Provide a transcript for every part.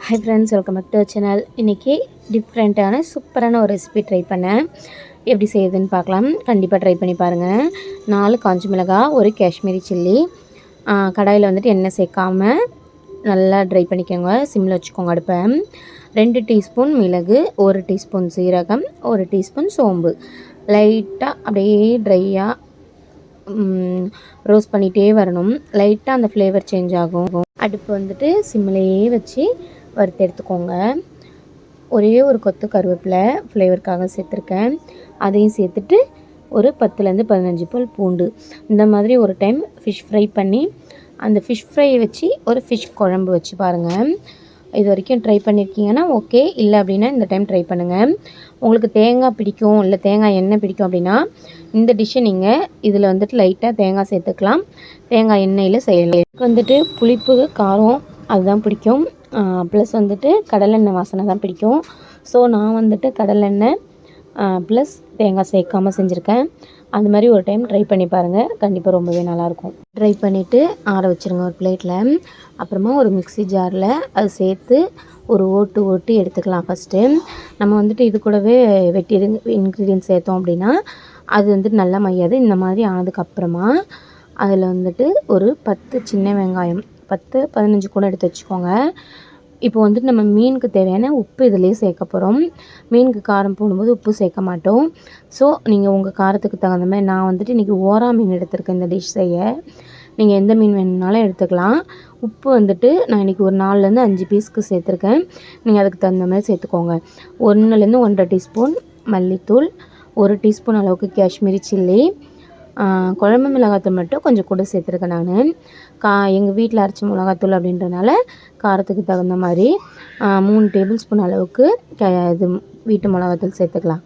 Hi friends, welcome back to channel. இன்றைக்கி டிஃப்ரெண்ட்டான சூப்பரான ஒரு ரெசிபி ட்ரை பண்ணேன். எப்படி செய்யுதுன்னு பார்க்கலாம். கண்டிப்பாக ட்ரை பண்ணி பாருங்கள். 4 காஞ்ச மிளகாய், ஒரு காஷ்மீரி சில்லி. கடாயில் வந்துட்டு எண்ணெய் சேர்க்காமல் நல்லா ட்ரை பண்ணிக்கோங்க. சிம்மில் வச்சுக்கோங்க அடுப்பை. 2 டீஸ்பூன் மிளகு, 1 டீஸ்பூன் சீரகம், 1 டீஸ்பூன் சோம்பு. லைட்டாக அப்படியே ட்ரையாக ரோஸ்ட் பண்ணிகிட்டே வரணும். லைட்டாக அந்த ஃப்ளேவர் சேஞ்ச் ஆகும். அடுப்பு வந்துட்டு சிம்மிலேயே வச்சு வறுத்து எடுத்துக்கோங்க. ஒரே ஒரு கொத்து கருவேப்பிலை ஃப்ளேவருக்காக சேர்த்துருக்கேன். அதையும் சேர்த்துட்டு ஒரு 10லேருந்து 15 பல் பூண்டு. இந்த மாதிரி ஒரு டைம் ஃபிஷ் ஃப்ரை பண்ணி அந்த ஃபிஷ் ஃப்ரையை வச்சு ஒரு ஃபிஷ் குழம்பு வச்சு பாருங்கள். இது வரைக்கும் ட்ரை பண்ணியிருக்கீங்கன்னா ஓகே, இல்லை அப்படின்னா இந்த டைம் ட்ரை பண்ணுங்கள். உங்களுக்கு தேங்காய் பிடிக்கும், இல்லை தேங்காய் எண்ணெய் பிடிக்கும் அப்படின்னா இந்த டிஷ்ஷை நீங்கள் இதில் வந்துட்டு லைட்டாக தேங்காய் சேர்த்துக்கலாம். தேங்காய் எண்ணெயில் செய்யலாம். எனக்கு வந்துட்டு புளிப்பு காரம் அதுதான் பிடிக்கும். ப்ளஸ் வந்துட்டு கடலெண்ணெய் வாசனை தான் பிடிக்கும். ஸோ நான் வந்துட்டு கடலெண்ணெய் ப்ளஸ் தேங்காய் சேர்க்காமல் செஞ்சுருக்கேன். அந்த மாதிரி ஒரு டைம் ட்ரை பண்ணி பாருங்கள். கண்டிப்பாக ரொம்பவே நல்லாயிருக்கும். ட்ரை பண்ணிவிட்டு ஆற வச்சுருங்க ஒரு பிளேட்டில். அப்புறமா ஒரு மிக்ஸி ஜாரில் அது சேர்த்து ஒரு ஓட்டு எடுத்துக்கலாம். ஃபஸ்ட்டு நம்ம வந்துட்டு இது கூடவே வெட்டி இன்க்ரீடியன்ட் சேர்த்தோம் அப்படின்னா அது வந்துட்டு நல்லா மையாது. இந்த மாதிரி ஆனதுக்கப்புறமா அதில் வந்துட்டு ஒரு 10 சின்ன வெங்காயம், 10-15 கூட எடுத்து வச்சுக்கோங்க. இப்போ வந்துட்டு நம்ம மீனுக்கு தேவையான உப்பு இதிலே சேர்க்க போகிறோம். மீனுக்கு காரம் போடும்போது உப்பு சேர்க்க மாட்டோம். ஸோ நீங்கள் உங்கள் காரத்துக்கு தகுந்த மாதிரி, நான் வந்துட்டு இன்றைக்கி ஓரா மீன் எடுத்திருக்கேன் இந்த டிஷ் செய்ய. நீங்கள் எந்த மீன் வேணும்னாலும் எடுத்துக்கலாம். உப்பு வந்துட்டு நான் இன்றைக்கி ஒரு 4லேருந்து 5 பீஸ்க்கு சேர்த்துருக்கேன். நீங்கள் அதுக்கு தகுந்த மாதிரி சேர்த்துக்கோங்க. 1லேருந்து 1.5 டீஸ்பூன் மல்லித்தூள், 1 டீஸ்பூன் அளவுக்கு காஷ்மீரி சில்லி, குழம்பு மிளகாத்தூள் மட்டும் கொஞ்சம் கூட சேர்த்துருக்கேன் நான். எங்கள் வீட்டில் அரைச்ச மிளகாத்தூள் அப்படின்றனால காரத்துக்கு தகுந்த மாதிரி 3 டேபிள் ஸ்பூன் அளவுக்கு இது வீட்டு மிளகாத்தூள் சேர்த்துக்கலாம்.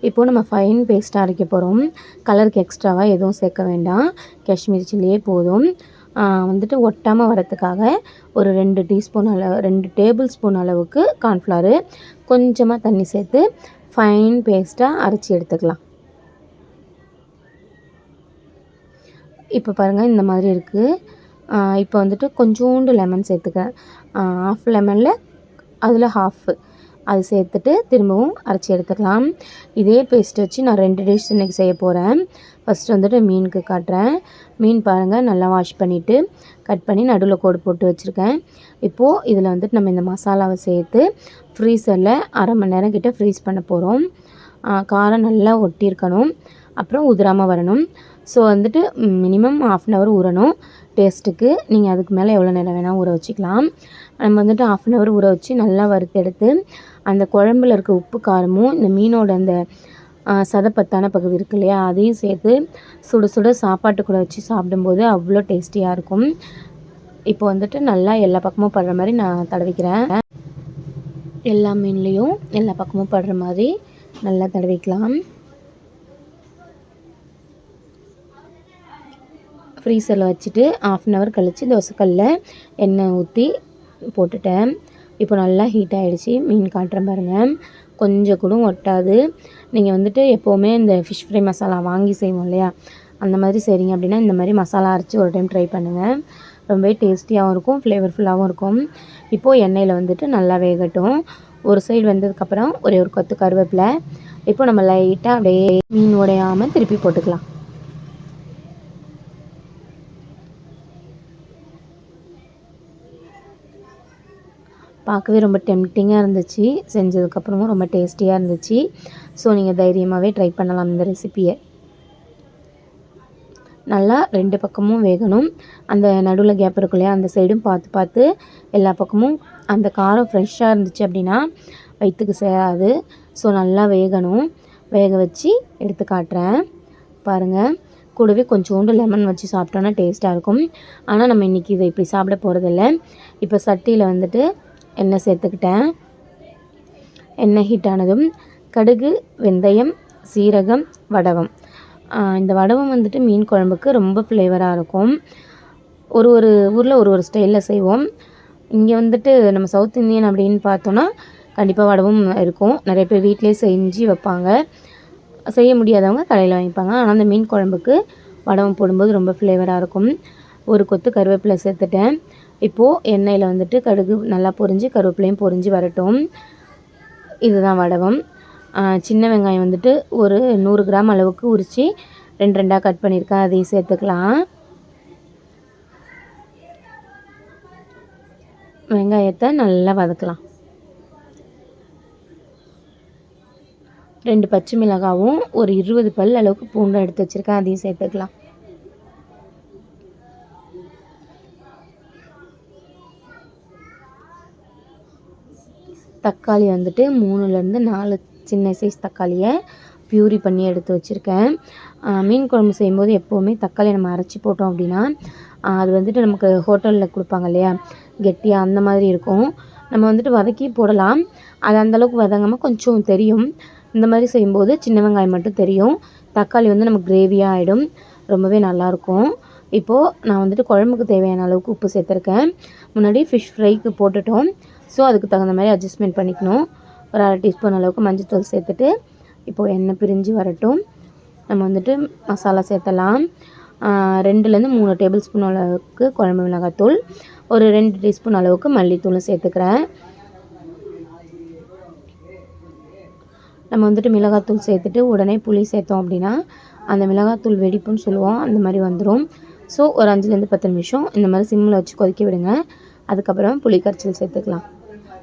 இப்போது நம்ம ஃபைன் பேஸ்ட்டாக அரைக்க போகிறோம். கலருக்கு எக்ஸ்ட்ராவாக எதுவும் சேர்க்க வேண்டாம். காஷ்மீரி சில்லியே போதும். வந்துட்டு ஒட்டாமல் வரத்துக்காக ஒரு 2 டேபிள் ஸ்பூன் அளவுக்கு கார்ன்ஃப்ளவரு, கொஞ்சமாக தண்ணி சேர்த்து ஃபைன் பேஸ்ட்டாக அரைச்சி எடுத்துக்கலாம். இப்போ பாருங்கள் இந்த மாதிரி இருக்குது. இப்போ வந்துட்டு கொஞ்சோண்டு லெமன் சேர்த்துக்கிறேன். 1/2 லெமனில் அதில் 1/2 அது சேர்த்துட்டு திரும்பவும் அரைச்சி எடுத்துக்கலாம். இதே பேஸ்ட் வச்சு நான் 2 டிஷ் இன்றைக்கி செய்ய போகிறேன். ஃபஸ்ட்டு வந்துட்டு மீனுக்கு காட்டுறேன். மீன் பாருங்கள் நல்லா வாஷ் பண்ணிவிட்டு கட் பண்ணி நடுவில் கோடு போட்டு வச்சுருக்கேன். இப்போது இதில் வந்துட்டு நம்ம இந்த மசாலாவை சேர்த்து ஃப்ரீசரில் 1/2 மணி நேரம் கிட்ட ஃப்ரீஸ் பண்ண போகிறோம். காரம் நல்லா ஒட்டியிருக்கணும், அப்புறம் உதிராமல் வரணும். ஸோ வந்துட்டு மினிமம் 1/2 அன் ஹவர் ஊறணும் டேஸ்ட்டுக்கு. நீங்கள் அதுக்கு மேலே எவ்வளோ நேரம் வேணால் ஊற வச்சுக்கலாம். நம்ம வந்துட்டு 1/2 அன் ஹவர் ஊற வச்சு நல்லா வறுத்தெடுத்து அந்த குழம்புல இருக்க உப்பு காரமும் இந்த மீனோட அந்த சதப்பத்தான பகுதி இருக்கு இல்லையா, அதையும் சேர்த்து சுட சுட சாப்பாட்டு கூட வச்சு சாப்பிடும்போது அவ்வளோ டேஸ்டியாக இருக்கும். இப்போ வந்துட்டு நல்லா எல்லா பக்கமும் படுற மாதிரி நான் தடவிக்கிறேன். எல்லா மீன்லேயும் எல்லா பக்கமும் படுற மாதிரி நல்லா தடவிக்கலாம். ஃப்ரீசரில் வச்சுட்டு 1/2 அன் ஹவர் கழித்து தோசைக்கல்லில் எண்ணெய் ஊற்றி போட்டுட்டேன். இப்போ நல்லா ஹீட் ஆகிடுச்சி. மீன் காட்டுறேன் பாருங்கள், கொஞ்சம் கூட ஒட்டாது. நீங்கள் வந்துட்டு எப்போவுமே இந்த ஃபிஷ் ஃப்ரை மசாலா வாங்கி செய்வோம் இல்லையா, அந்த மாதிரி செய்கிறீங்க அப்படின்னா இந்த மாதிரி மசாலா அரைச்சி ஒரு டைம் ட்ரை பண்ணுங்கள். ரொம்பவே டேஸ்டியாகவும் இருக்கும், ஃப்ளேவர்ஃபுல்லாகவும் இருக்கும். இப்போது எண்ணெயில் வந்துட்டு நல்லா வேகட்டும். ஒரு சைடு வந்ததுக்கப்புறம் ஒரே ஒரு கொத்து கருவேப்பிலை. இப்போ நம்ம லைட்டாக அப்படியே மீன் உடையாமல் திருப்பி போட்டுக்கலாம். பார்க்கவே ரொம்ப டெம்டிங்காக இருந்துச்சு. செஞ்சதுக்கப்புறமும் ரொம்ப டேஸ்டியாக இருந்துச்சு. ஸோ நீங்கள் தைரியமாகவே ட்ரை பண்ணலாம் இந்த ரெசிப்பியை. நல்லா 2 பக்கமும் வேகணும். அந்த நடுவில் கேப் இருக்கும் இல்லையா, அந்த சைடும் பார்த்து எல்லா பக்கமும் அந்த காரம் ஃப்ரெஷ்ஷாக இருந்துச்சு அப்படின்னா வயிற்றுக்கு சேராது. ஸோ நல்லா வேகணும். வேக வச்சு எடுத்து காட்டுறேன் பாருங்கள். கூடவே கொஞ்சோண்டு லெமன் வச்சு சாப்பிட்டோன்னா டேஸ்ட்டாக இருக்கும். ஆனால் நம்ம இன்றைக்கி இதை இப்படி சாப்பிட போகிறதில்ல. இப்போ சட்டியில் வந்துட்டு எண்ணெய் சேர்த்துக்கிட்டேன். எண்ணெய் ஹீட் ஆனதும் கடுகு, வெந்தயம், சீரகம், வடவம். இந்த வடவம் வந்துட்டு மீன் குழம்புக்கு ரொம்ப ஃப்ளேவராக இருக்கும். ஒரு ஊரில் ஒரு ஸ்டைலில் செய்வோம். இங்கே வந்துட்டு நம்ம சவுத் இந்தியன் அப்படின்னு பார்த்தோன்னா கண்டிப்பாக வடவம் இருக்கும். நிறைய பேர் வீட்டிலே செஞ்சு வைப்பாங்க. செய்ய முடியாதவங்க கடையில் வாங்கிப்பாங்க. ஆனால் அந்த மீன் குழம்புக்கு வடவம் போடும்போது ரொம்ப ஃப்ளேவராக இருக்கும். ஒரு கொத்து கருவேப்பிலை சேர்த்துட்டேன். இப்போது எண்ணெயில் வந்துட்டு கடுகு நல்லா பொரிஞ்சு கருவேப்பிலையும் பொரிஞ்சு வரட்டும். இதுதான் வடவம். சின்ன வெங்காயம் வந்துட்டு ஒரு 100 கிராம் அளவுக்கு உரித்து 2 கட் பண்ணியிருக்கேன். அதையும் சேர்த்துக்கலாம். வெங்காயத்தை நல்லா வதக்கலாம். 2 பச்சை மிளகாவும் ஒரு 20 பல் அளவுக்கு பூண்டு எடுத்து வச்சுருக்கேன். அதையும் சேர்த்துக்கலாம். தக்காளி வந்துட்டு 3லேருந்து 4 சின்ன சைஸ் தக்காளியை பியூரி பண்ணி எடுத்து வச்சுருக்கேன். மீன் குழம்பு செய்யும்போது எப்போவுமே தக்காளி நம்ம அரைச்சி போட்டோம் அப்படின்னா அது வந்துட்டு நமக்கு ஹோட்டலில் கொடுப்பாங்க இல்லையா, கெட்டியாக அந்த மாதிரி இருக்கும். நம்ம வந்துட்டு வதக்கி போடலாம். அது அந்தளவுக்கு வதங்காமல் கொஞ்சம் தெரியும். இந்த மாதிரி செய்யும்போது சின்ன வெங்காயம் மட்டும் தெரியும். தக்காளி வந்து நமக்கு கிரேவியாக ஆகிடும். ரொம்பவே நல்லாயிருக்கும். இப்போது நான் வந்துட்டு குழம்புக்கு தேவையான அளவுக்கு உப்பு சேர்த்துருக்கேன். முன்னாடி ஃபிஷ் ஃப்ரைக்கு போட்டுட்டோம். ஸோ அதுக்கு தகுந்த மாதிரி அட்ஜஸ்ட்மெண்ட் பண்ணிக்கணும். ஒரு 1/2 டீஸ்பூன் அளவுக்கு மஞ்சள்தூள் சேர்த்துட்டு இப்போது எண்ணெய் பிரிஞ்சு வரட்டும். நம்ம வந்துட்டு மசாலா சேர்த்தலாம். 2லேருந்து 3 டேபிள் ஸ்பூன் அளவுக்கு குழம்பு மிளகாத்தூள், ஒரு 2 டீஸ்பூன் அளவுக்கு மல்லித்தூளும் சேர்த்துக்கிறேன். நம்ம வந்துட்டு மிளகாத்தூள் சேர்த்துட்டு உடனே புளி சேர்த்தோம் அப்படின்னா அந்த மிளகாத்தூள் வெடிப்புன்னு சொல்லுவோம், அந்த மாதிரி வந்துடும். ஸோ ஒரு 5லேருந்து 10 நிமிஷம் இந்த மாதிரி சிம்மில் வச்சு கொதிக்க விடுங்க. அதுக்கப்புறம் புளி கரைச்சல் சேர்த்துக்கலாம்.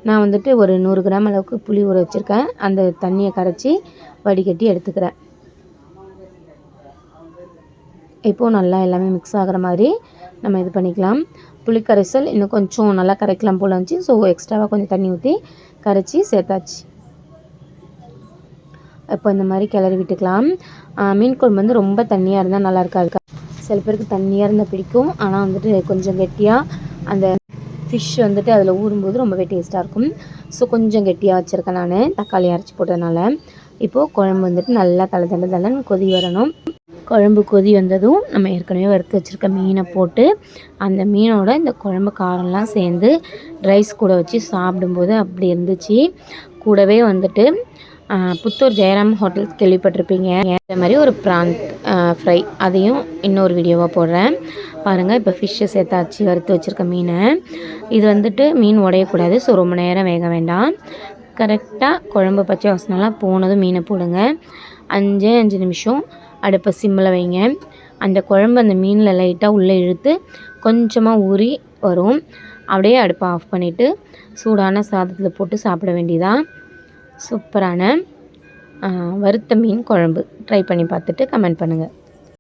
நான் வந்துட்டு ஒரு 100 கிராம் அளவுக்கு புளி ஊற வச்சுருக்கேன். அந்த தண்ணியை கரைச்சி வடிகட்டி எடுத்துக்கிறேன். இப்போது நல்லா எல்லாமே மிக்ஸ் ஆகிற மாதிரி நம்ம இது பண்ணிக்கலாம். புளி கரைசல் இன்னும் கொஞ்சம் நல்லா கரைக்கலாம் போல் இருந்துச்சு. ஸோ எக்ஸ்ட்ராவாக கொஞ்சம் தண்ணி ஊற்றி கரைச்சி சேர்த்தாச்சு. இப்போ இந்த மாதிரி கிளறி விட்டுக்கலாம். மீன் குழம்பு வந்து ரொம்ப தண்ணியாக இருந்தால் நல்லா இருக்காது. சில பேருக்கு தண்ணியாக இருந்தால் பிடிக்கும். ஆனால் வந்துட்டு கொஞ்சம் கெட்டியாக அந்த ஃபிஷ் வந்துட்டு அதில் ஊறும்போது ரொம்பவே டேஸ்ட்டாக இருக்கும். ஸோ கொஞ்சம் கெட்டியாக வச்சுருக்கேன் நான், தக்காளி அரைச்சி போட்டதுனால. இப்போது குழம்பு வந்துட்டு நல்லா தலை கொதி வரணும். குழம்பு கொதி வந்ததும் நம்ம ஏற்கனவே வறுத்து வச்சுருக்க மீனை போட்டு அந்த மீனோட இந்த குழம்பு காரம்லாம் சேர்ந்து ரைஸ் கூட வச்சு சாப்பிடும்போது அப்படி இருந்துச்சு. கூடவே வந்துட்டு புத்தூர் ஜெயராம் ஹோட்டல் கேள்விப்பட்டிருப்பீங்க, இந்த மாதிரி ஒரு ப்ரான் ஃப்ரை, அதையும் இன்னொரு வீடியோவாக போடுறேன் பாருங்கள். இப்போ ஃபிஷ்ஷை சேர்த்தாச்சு, வறுத்து வச்சுருக்க மீனை. இது வந்துட்டு மீன் உடையக்கூடாது. ஸோ ரொம்ப நேரம் வேக வேண்டாம். கரெக்டாக குழம்பு பச்சை வாசனைலாம் போனதும் மீனை போடுங்க. 5 நிமிஷம் அடுப்பை சிம்மில் வைங்க. அந்த குழம்பு அந்த மீனில் லைட்டாக உள்ளே இழுத்து கொஞ்சமாக ஊறி வரும். அப்படியே அடுப்பை ஆஃப் பண்ணிவிட்டு சூடான சாதத்தில் போட்டு சாப்பிட வேண்டியதான். சூப்பரான வறுத்த மீன் குழம்பு. ட்ரை பண்ணி பார்த்துட்டு கமெண்ட் பண்ணுங்கள்.